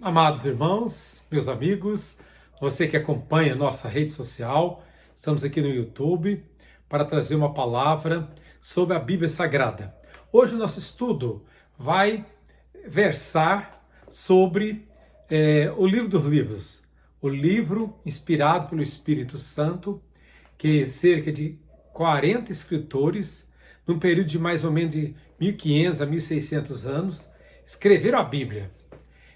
Amados irmãos, meus amigos, você que acompanha nossa rede social, estamos aqui no YouTube para trazer uma palavra sobre a Bíblia Sagrada. Hoje o nosso estudo vai versar sobre o livro dos livros, o livro inspirado pelo Espírito Santo, que cerca de 40 escritores, num período de mais ou menos de 1500 a 1600 anos, escreveram a Bíblia.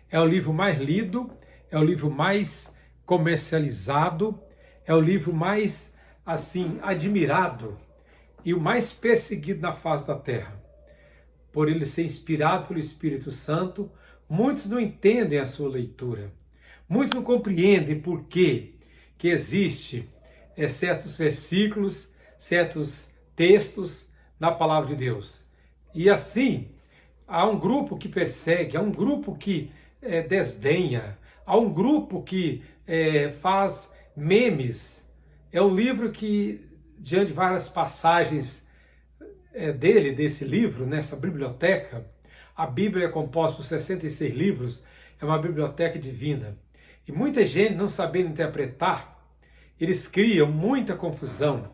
É o livro mais lido, é o livro mais comercializado, é o livro mais, assim, admirado e o mais perseguido na face da terra. Por ele ser inspirado pelo Espírito Santo, muitos não entendem a sua leitura. Muitos não compreendem por que existe certos versículos, certos textos na palavra de Deus. E assim, há um grupo que persegue, há um grupo que desdenha, há um grupo que faz memes. É um livro que, diante de várias passagens desse livro, nessa biblioteca, a Bíblia é composta por 66 livros, é uma biblioteca divina. E muita gente, não sabendo interpretar, eles criam muita confusão,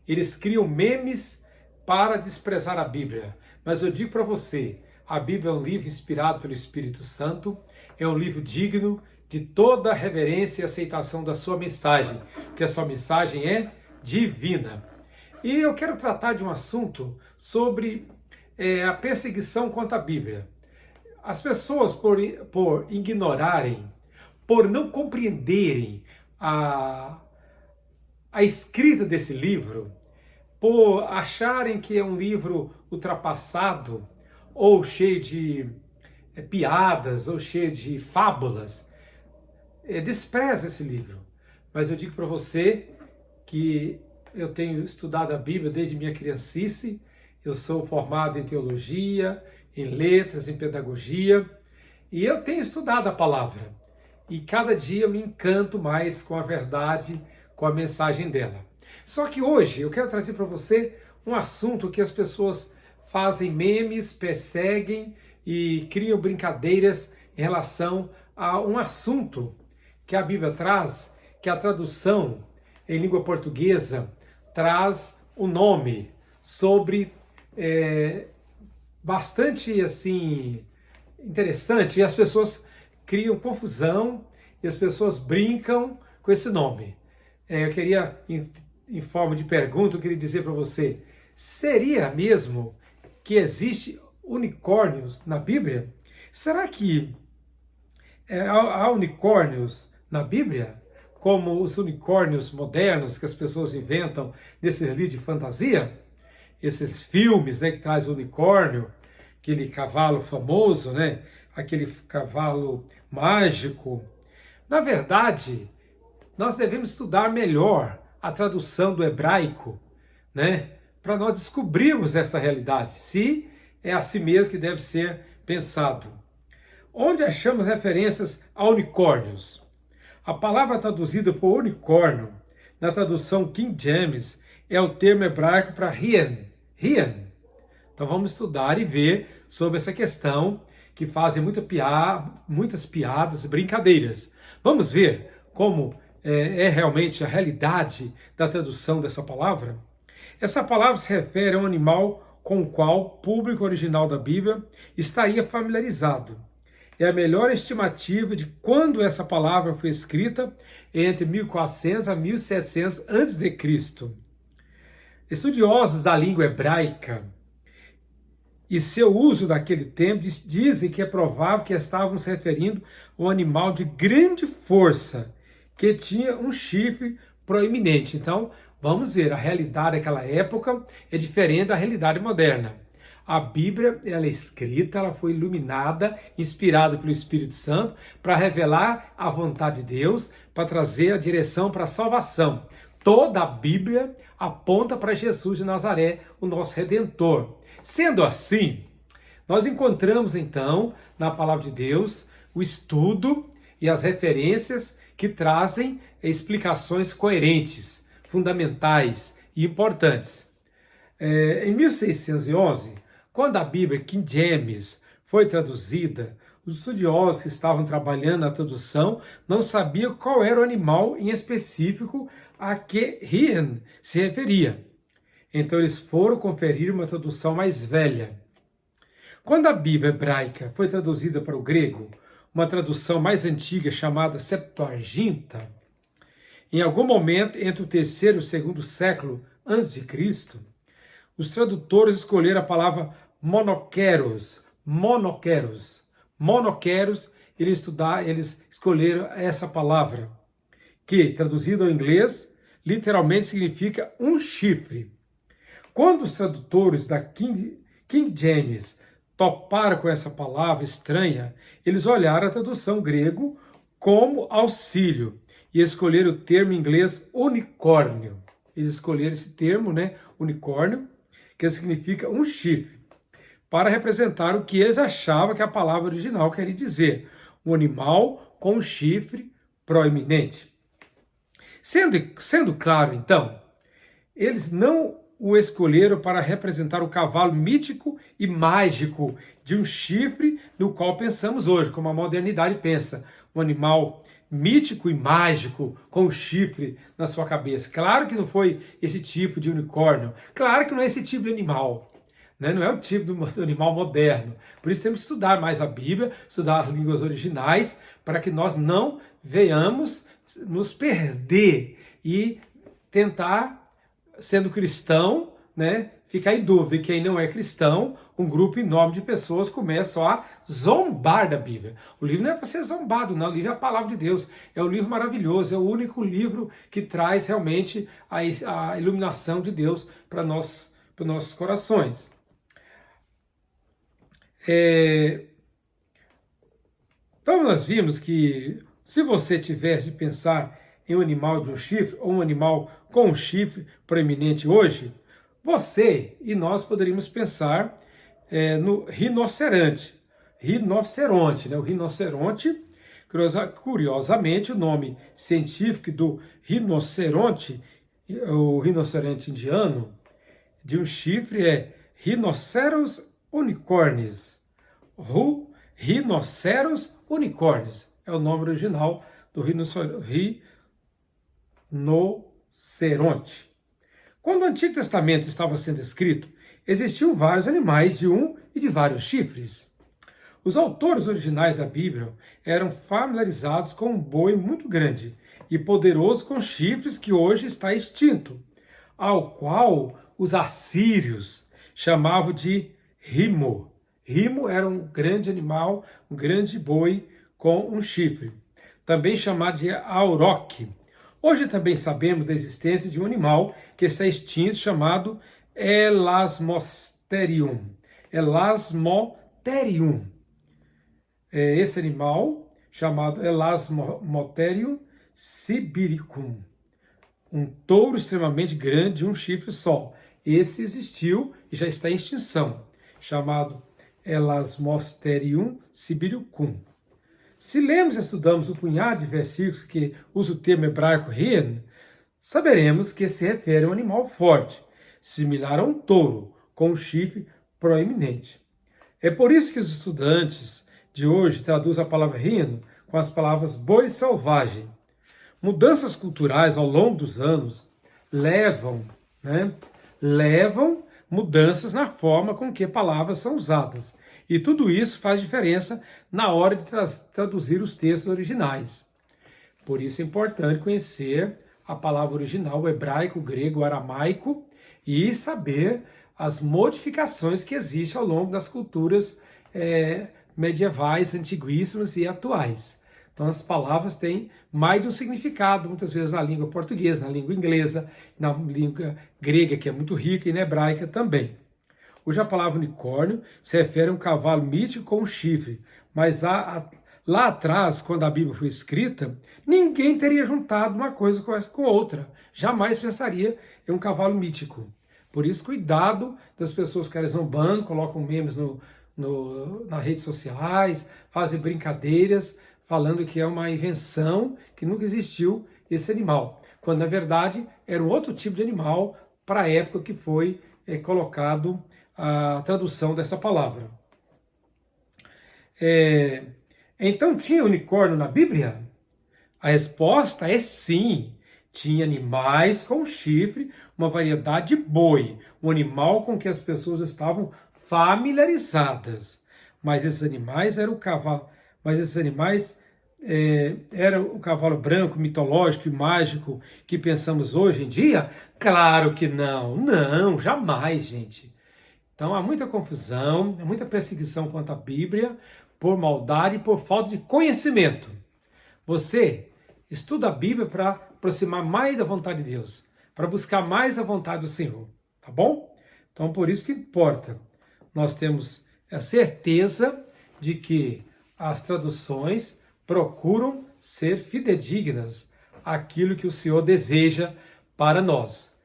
eles criam memes para desprezar a Bíblia. Mas eu digo para você, a Bíblia é um livro inspirado pelo Espírito Santo, é um livro digno de toda a reverência e aceitação da sua mensagem, porque a sua mensagem é divina. E eu quero tratar de um assunto sobre a perseguição contra a Bíblia. As pessoas, por ignorarem, por não compreenderem a escrita desse livro, por acharem que é um livro ultrapassado, ou cheio de piadas, ou cheio de fábulas, desprezam esse livro. Mas eu digo para você que eu tenho estudado a Bíblia desde minha criancice, eu sou formado em teologia, em letras, em pedagogia, e eu tenho estudado a palavra. E cada dia eu me encanto mais com a verdade, com a mensagem dela. Só que hoje eu quero trazer para você um assunto que as pessoas fazem memes, perseguem e criam brincadeiras em relação a um assunto que a Bíblia traz, que a tradução em língua portuguesa traz o nome sobre bastante assim interessante, e as pessoas criam confusão e as pessoas brincam com esse nome. Eu queria, em forma de pergunta, eu queria dizer para você, seria mesmo que existe unicórnios na Bíblia? Será que há unicórnios na Bíblia? Como os unicórnios modernos que as pessoas inventam nesses livros de fantasia? Esses filmes, né, que traz o unicórnio, aquele cavalo famoso, né, aquele cavalo mágico. Na verdade, nós devemos estudar melhor a tradução do hebraico, né, para nós descobrirmos essa realidade, se é assim mesmo que deve ser pensado. Onde achamos referências a unicórnios? A palavra traduzida por unicórnio, na tradução King James, é o termo hebraico para hien. Então vamos estudar e ver sobre essa questão que fazem muitas piadas, brincadeiras. Vamos ver como é realmente a realidade da tradução dessa palavra? Essa palavra se refere a um animal com o qual o público original da Bíblia estaria familiarizado. É a melhor estimativa de quando essa palavra foi escrita, entre 1400 a 1700 a.C. Estudiosos da língua hebraica e seu uso daquele tempo dizem que é provável que estavam se referindo a um animal de grande força, que tinha um chifre proeminente. Então, vamos ver, a realidade daquela época é diferente da realidade moderna. A Bíblia, ela é escrita, ela foi iluminada, inspirada pelo Espírito Santo, para revelar a vontade de Deus, para trazer a direção para a salvação. Toda a Bíblia aponta para Jesus de Nazaré, o nosso Redentor. Sendo assim, nós encontramos então, na palavra de Deus, o estudo e as referências que trazem explicações coerentes, fundamentais e importantes. Em 1611, quando a Bíblia King James foi traduzida, Os estudiosos que estavam trabalhando na tradução não sabiam qual era o animal em específico a que Hien se referia. Então eles foram conferir uma tradução mais velha. Quando a Bíblia hebraica foi traduzida para o grego, uma tradução mais antiga chamada Septuaginta, em algum momento entre o terceiro e o segundo século antes de Cristo, os tradutores escolheram a palavra monoqueros. Eles escolheram essa palavra, que, traduzida ao inglês, literalmente significa um chifre. Quando os tradutores da King James toparam com essa palavra estranha, eles olharam a tradução grego como auxílio e escolheram o termo em inglês unicórnio. Eles escolheram esse termo, unicórnio, que significa um chifre, para representar o que eles achavam que a palavra original queria dizer, um animal com um chifre proeminente. Sendo claro, então, eles não o escolheram para representar o cavalo mítico e mágico de um chifre no qual pensamos hoje, como a modernidade pensa, um animal mítico e mágico com um chifre na sua cabeça. Claro que não foi esse tipo de unicórnio, claro que não é esse tipo de animal, não é o tipo do animal moderno. Por isso temos que estudar mais a Bíblia, estudar as línguas originais, para que nós não venhamos nos perder e tentar, sendo cristão, ficar em dúvida. E quem não é cristão, um grupo enorme de pessoas começam a zombar da Bíblia. O livro não é para ser zombado, não. O livro é a palavra de Deus. É um livro maravilhoso, é o único livro que traz realmente a iluminação de Deus para os nossos corações. Então nós vimos que se você tivesse de pensar em um animal de um chifre ou um animal com um chifre proeminente hoje, você e nós poderíamos pensar no rinoceronte. O rinoceronte, curiosamente, o nome científico do rinoceronte, o rinoceronte indiano, de um chifre é Rhinoceros unicornis. Rhinoceros unicornis é o nome original do rinoceronte. Quando o Antigo Testamento estava sendo escrito, existiam vários animais de um e de vários chifres. Os autores originais da Bíblia eram familiarizados com um boi muito grande e poderoso com chifres que hoje está extinto, ao qual os assírios chamavam de rimo. Rimo era um grande animal, um grande boi com um chifre, também chamado de auroque. Hoje também sabemos da existência de um animal que está extinto chamado Elasmotherium. Esse animal, chamado Elasmotherium sibiricum, um touro extremamente grande de um chifre só. Esse existiu e já está em extinção, chamado Elasmotherium sibiricum. Se lemos e estudamos um punhado de versículos que usa o termo hebraico Hien, saberemos que se refere a um animal forte, similar a um touro, com um chifre proeminente. É por isso que os estudantes de hoje traduzem a palavra Hien com as palavras boi selvagem. Mudanças culturais ao longo dos anos levam mudanças na forma com que palavras são usadas. E tudo isso faz diferença na hora de traduzir os textos originais. Por isso é importante conhecer a palavra original, o hebraico, o grego, o aramaico, e saber as modificações que existem ao longo das culturas medievais, antiguíssimas e atuais. Então as palavras têm mais de um significado, muitas vezes na língua portuguesa, na língua inglesa, na língua grega, que é muito rica, e na hebraica também. Hoje a palavra unicórnio se refere a um cavalo mítico com um chifre, mas lá atrás, quando a Bíblia foi escrita, ninguém teria juntado uma coisa com outra. Jamais pensaria em um cavalo mítico. Por isso, cuidado das pessoas que elas zombando, colocam memes nas redes sociais, fazem brincadeiras, falando que é uma invenção, que nunca existiu esse animal. Quando, na verdade, era um outro tipo de animal para a época que foi colocado a tradução dessa palavra. Então tinha unicórnio na Bíblia? A resposta é sim. Tinha animais com chifre, uma variedade de boi, um animal com que as pessoas estavam familiarizadas. Mas esses animais eram o cavalo, mas esses animais era o cavalo branco, mitológico e mágico que pensamos hoje em dia? Claro que não, não, jamais, gente. Então há muita confusão, há muita perseguição contra a Bíblia por maldade e por falta de conhecimento. Você estuda a Bíblia para aproximar mais da vontade de Deus, para buscar mais a vontade do Senhor, tá bom? Então por isso que importa. Nós temos a certeza de que as traduções procuram ser fidedignas àquilo que o Senhor deseja para nós.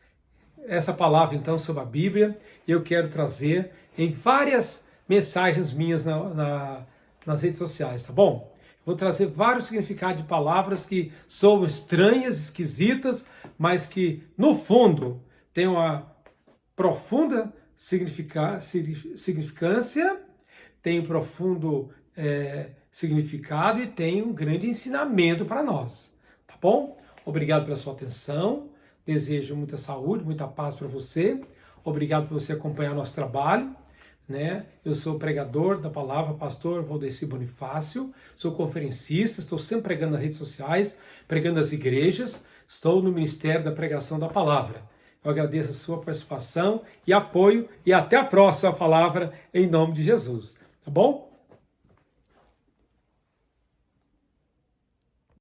Essa palavra, então, sobre a Bíblia, eu quero trazer em várias mensagens minhas nas redes sociais, tá bom? Vou trazer vários significados de palavras que são estranhas, esquisitas, mas que, no fundo, têm uma profunda significância, tem um profundo significado e tem um grande ensinamento para nós, tá bom? Obrigado pela sua atenção, desejo muita saúde, muita paz para você, obrigado por você acompanhar nosso trabalho, né? Eu sou pregador da palavra, pastor Valdeci Bonifácio, sou conferencista, estou sempre pregando nas redes sociais, pregando nas igrejas, estou no Ministério da Pregação da Palavra. Eu agradeço a sua participação e apoio e até a próxima palavra em nome de Jesus, tá bom?